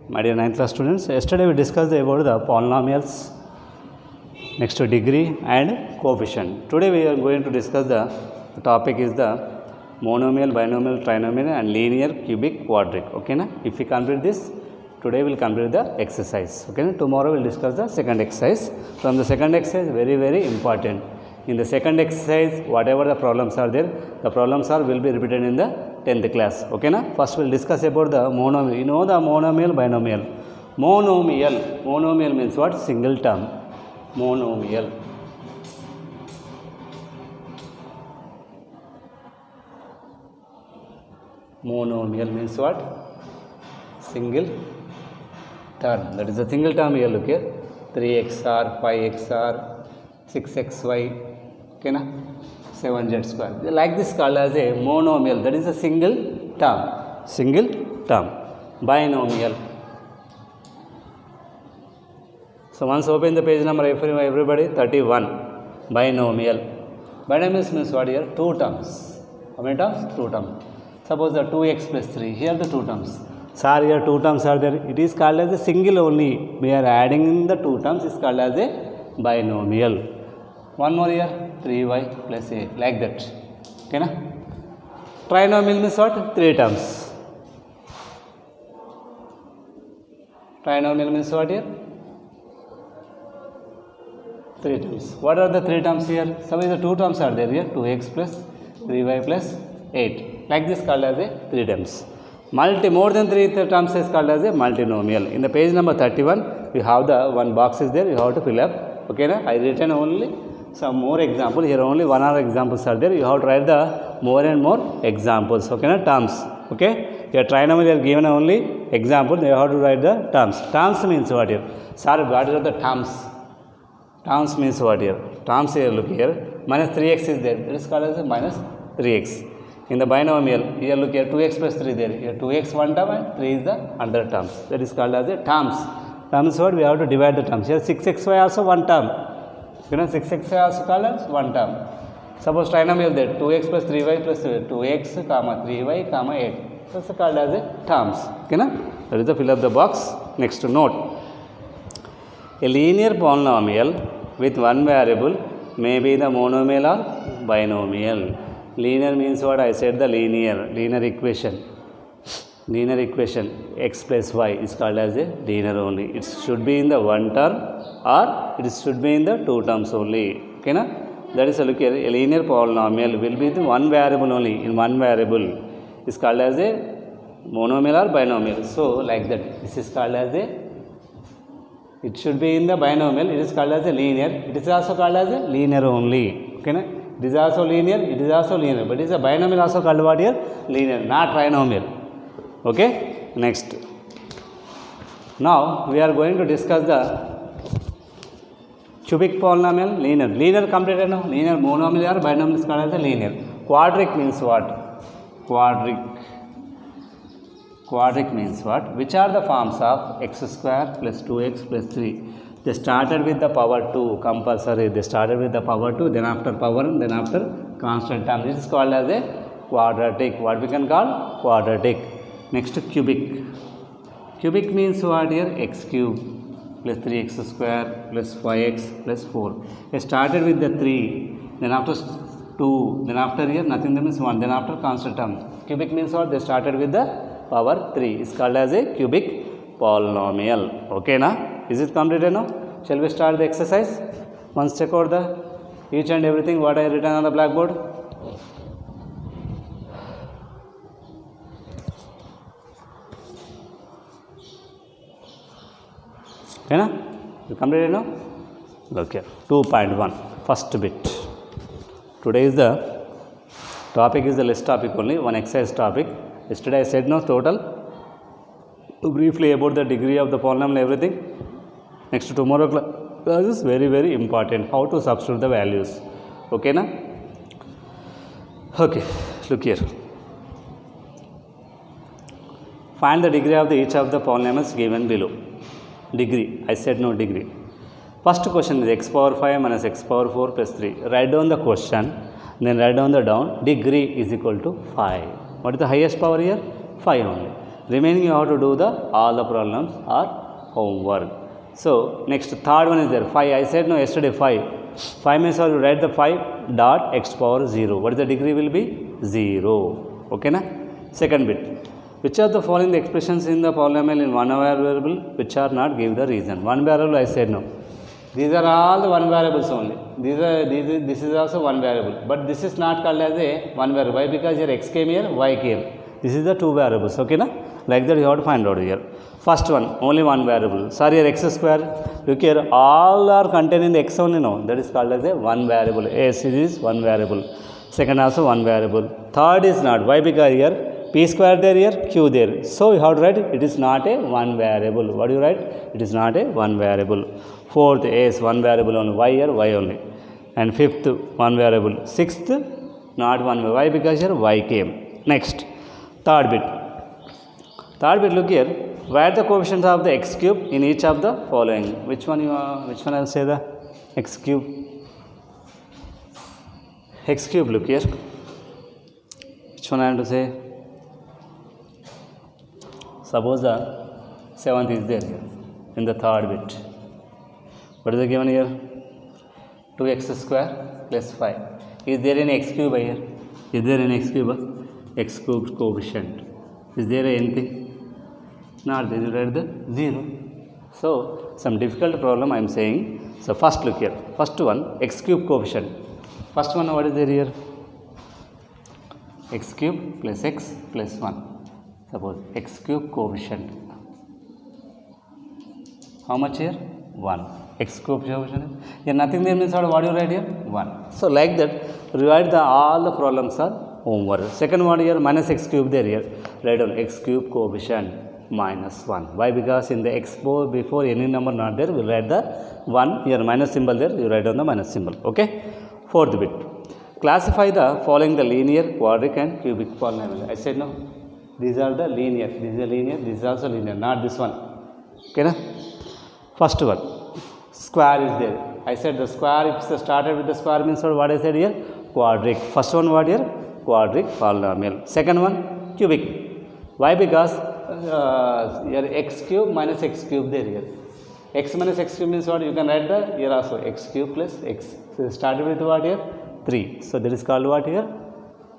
my dear 9th class students, yesterday we discussed about the polynomials, next to degree and coefficient. Today we are going to discuss the topic is the monomial, binomial, trinomial and linear, cubic, quadric. Okay na? If we complete this, today we will complete the exercise. Okay na? Tomorrow we will discuss the second exercise. From the second exercise, very important. In the second exercise, whatever the problems are there, the problems will be repeated in the 10th class. Okay na? First we will discuss about the monomial. You know the monomial, binomial. Monomial means what? Single term. Monomial. Monomial means what? Single term. That is a single term here. Look here. 3xr, 5xr, 6xy. Okay na? 7z square. Like this called as a monomial. That is a single term. Single term. Binomial. So once open the page number everybody 31. Binomial. Binomial means what here? Two terms. How many terms? Two terms. Suppose the 2x plus 3. Here the two terms. Sir, here two terms are there. It is called as a single only. We are adding in the two terms. It is called as a binomial. One more here. 3y plus a. Like that. Okay na? Trinomial means what? Three terms. Trinomial means what here? Three terms. What are the three terms here? Suppose the two terms are there here. 2x plus 3y plus 8. Like this called as a three terms. More than three terms is called as a multinomial. In the page number 31, you have the one box is there. You have to fill up. Okay na? I written only some more example. Here only one or examples are there. You have to write the more and more examples. Okay na? Terms. Okay. Here trinomial are given only example. You have to write the terms. Terms means what here? Sir, what are the terms? Terms means what here? Terms here, look here. Minus 3x is there. It is called as a minus 3x. In the binomial, here look here, 2x plus 3 there. Here 2x one term and 3 is the other terms. That is called as a terms. Terms what? We have to divide the terms. Here 6xy also one term. You know 6xy also called as one term. Suppose trinomial there, 2x plus 3y plus 2x, comma 3y, comma 8. So it's called as a terms. Okay na? That is the fill up the box. Next to note. A linear polynomial with one variable may be the monomial or binomial. Linear means what? I said the linear equation. Linear equation x plus y is called as a linear only. It should be in the one term or it should be in the two terms only. Okay na? That is a look here. A linear polynomial will be the one variable only. In one variable is called as a monomial or binomial. So like that. This is called as a. It should be in the binomial. It is called as a linear. It is also called as a linear only. Okay na? It is also linear, it is also linear, but it is a binomial also called what here? Linear, not trinomial. Okay? Next. Now, we are going to discuss the cubic polynomial, linear. Linear completed now. Linear monomial or binomial is called as a linear. Quadric means what? Quadric means what? Which are the forms of x square plus 2x plus 3? They started with the power 2 compulsory. They started with the power 2, then after power, then after constant term. This is called as a quadratic. What we can call? Quadratic. Next to cubic. Cubic means what here? X cube plus 3x square plus 5x plus 4. They started with the 3, then after 2, then after here nothing means 1, then after constant term. Cubic means what? They started with the power 3. It's called as a cubic polynomial. Okay na? Is it completed now? Shall we start the exercise? Once check out the each and everything what I written on the blackboard. Okay na? You completed now? Look here. 2.1. First bit. Today is the topic is the list topic only. One exercise topic. Yesterday I said no total. Briefly about the degree of the polynomial everything. Next tomorrow class is very important. How to substitute the values. Okay na? Okay. Look here. Find the degree of each of the polynomials given below. Degree. I said no degree. First question is x power 5 minus x power 4 plus 3. Write down the question. Then write down the degree is equal to 5. What is the highest power here? 5 only. Remaining you have to do the all the problems or homework. So next third one is there 5. I said no yesterday 5. 5 means you write the 5 dot x power 0. What is the degree will be? 0. Okay na? Second bit. Which are the following the expressions in the polynomial in one variable which are not give the reason? One variable I said no. These are all the one variables only. This is also one variable. But this is not called as a one variable. Why? Because here x came here, y came. This is the two variables. Okay na? Like that you have to find out here. First one, only one variable. Sorry, here x square. Look here, all are contained in the x only now. That is called as a one variable. Yes, it is one variable. Second also one variable. Third is not. Why? Because here p square there, here q there. So you have to write it is not a one variable. What do you write? It is not a one variable. Fourth is one variable only. Y here, y only. And fifth, one variable. Sixth, not one. Why? Because here y came. Next, third bit. Third bit, look here. Write the coefficients of the x cube in each of the following. Which one I will say the x cube? X cube, look here. Which one I have to say? Suppose the 7th is there here in the third bit. What is the given here? 2x square plus 5. Is there an x cube here? Is there an x cube? X cube coefficient. Is there anything? Not there. You write the 0. So some difficult problem I am saying. So first look here. First one x cube coefficient. First one what is there here? X cube plus x plus 1. Suppose x cube coefficient. How much here? 1. X cube coefficient. Here nothing there means what do you write here? 1. So like that write the all the problems are homework. Second one here minus x cube there here. Write down x cube coefficient minus 1. Why? Because in the x before any number not there, we will write the 1. Here minus symbol there, you write down the minus symbol. Okay. Fourth bit. Classify the following the linear, quadratic and cubic polynomial. I said no. These are the linear. This is a linear. This is also linear. Not this one. Okay na? First one. Square is there. I said the square, if it started with the square means what I said here? Quadratic. First one what here? Quadratic polynomial. Second one, cubic. Why? Because here x cube minus x cube there here. X minus x cube means what? You can write the here also x cube plus x. So started with what here? 3. So that is called what here?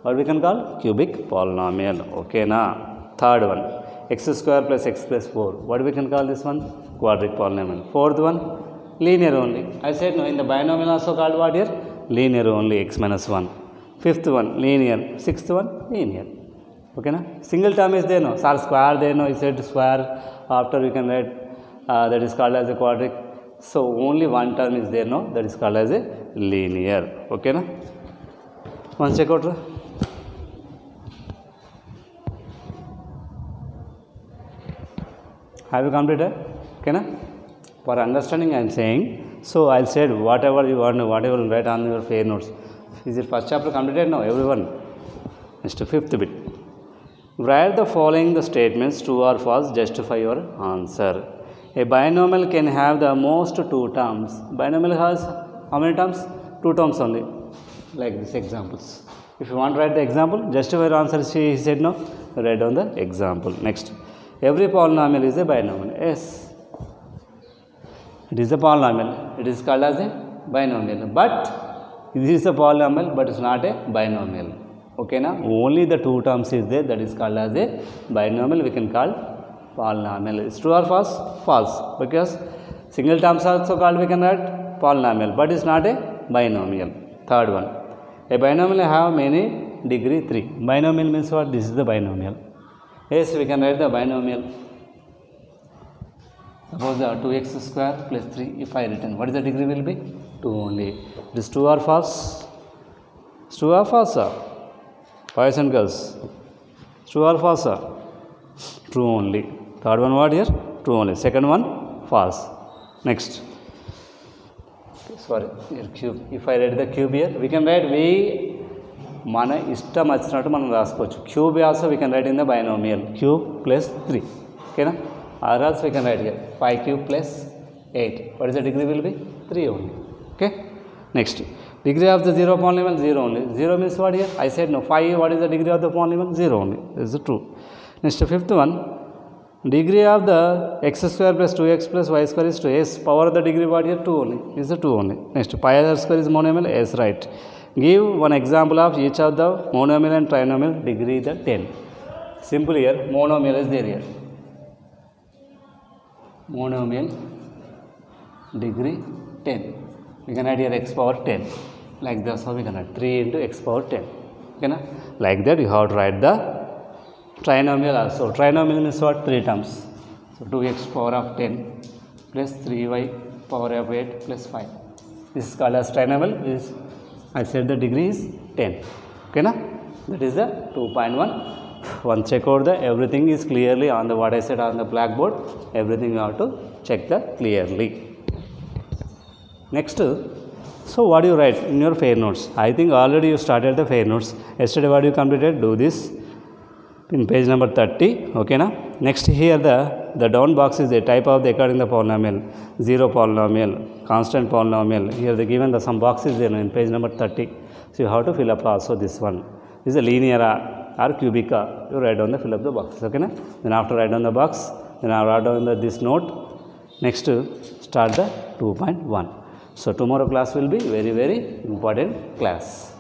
What we can call? Cubic polynomial. Okay na? Third one, x square plus x plus 4. What we can call this one? Quadratic polynomial. Fourth one, linear only. I said no, in the binomial also called what here? Linear only, x minus 1. Fifth one, linear. Sixth one, linear. Okay na? Single term is there no. Sir square there no. I said square. After we can write that is called as a quadratic. So only one term is there no. That is called as a linear. Okay na? One check out. Have you completed? Okay na? For understanding I am saying. So I will say whatever you want, whatever you write on your fair notes. Is it first chapter completed now? Everyone. Next fifth bit. Write the following the statements true or false. Justify your answer. A binomial can have the most 2 terms. Binomial has how many terms? 2 terms only. Like these examples. If you want to write the example, justify your answer. He said no. Write down the example. Next. Every polynomial is a binomial. Yes. It is a polynomial. It is called as a binomial. But this is a polynomial, but it's not a binomial. Okay na? Only the 2 terms is there. That is called as a binomial. We can call polynomial. It's true or false? False. Because single terms also called we can write polynomial, but it's not a binomial. Third one. A binomial have many degree 3. Binomial means what? This is the binomial. Yes, we can write the binomial. Suppose the 2x square plus 3 if I written. What is the degree will be? 2 only. It is true or false? It's true or false, sir? Boys and girls. True or false, sir? True only. Third one what here? True only. Second one false. Next. Sorry, here cube. If I write the cube here, we can write మన ఇష్టం వచ్చినట్టు మనం రాసుకోవచ్చు. Cube also we can write in the binomial. Cube plus 3. ఓకేనా? Or also we can write here 5 cube plus 8. What is the degree will be? 3 only. Okay. Next. Degree of the 0 polynomial 0 only. 0 means what here? I said no. 5. What is the degree of the polynomial? 0 only. This is true. Next, fifth one. Degree of the x square plus 2x plus y square is 2. S power of the degree what here? 2 only. Is the 2 only. Next, pi r square is monomial. Yes, right. Give one example of each of the monomial and trinomial degree the 10. Simple here. Monomial is there here. Monomial degree 10. We can add here x power 10. Like this, how we can add 3 into x power 10. Okay, na? Like that, you have to write the trinomial also. Trinomial means what? 3 terms. So 2x power of 10 plus 3y power of 8 plus 5. This is called as trinomial. This, I said the degree is 10. Okay, na? That is the 2.1. Once check out the everything is clearly on the what I said on the blackboard. Everything you have to check that clearly. Next, so what do you write in your fair notes? I think already you started the fair notes. Yesterday what you completed? Do this in page number 30. Okay, na? Next here the down box is a type of the according the polynomial, zero polynomial, constant polynomial. Here they given the some boxes there in page number 30. So you have to fill up also this one. This is a linear or cubic. You write down the fill up the boxes. Okay, na? Then after write down the box, then I write down this note. Next start the 2.1. So tomorrow class will be very important class.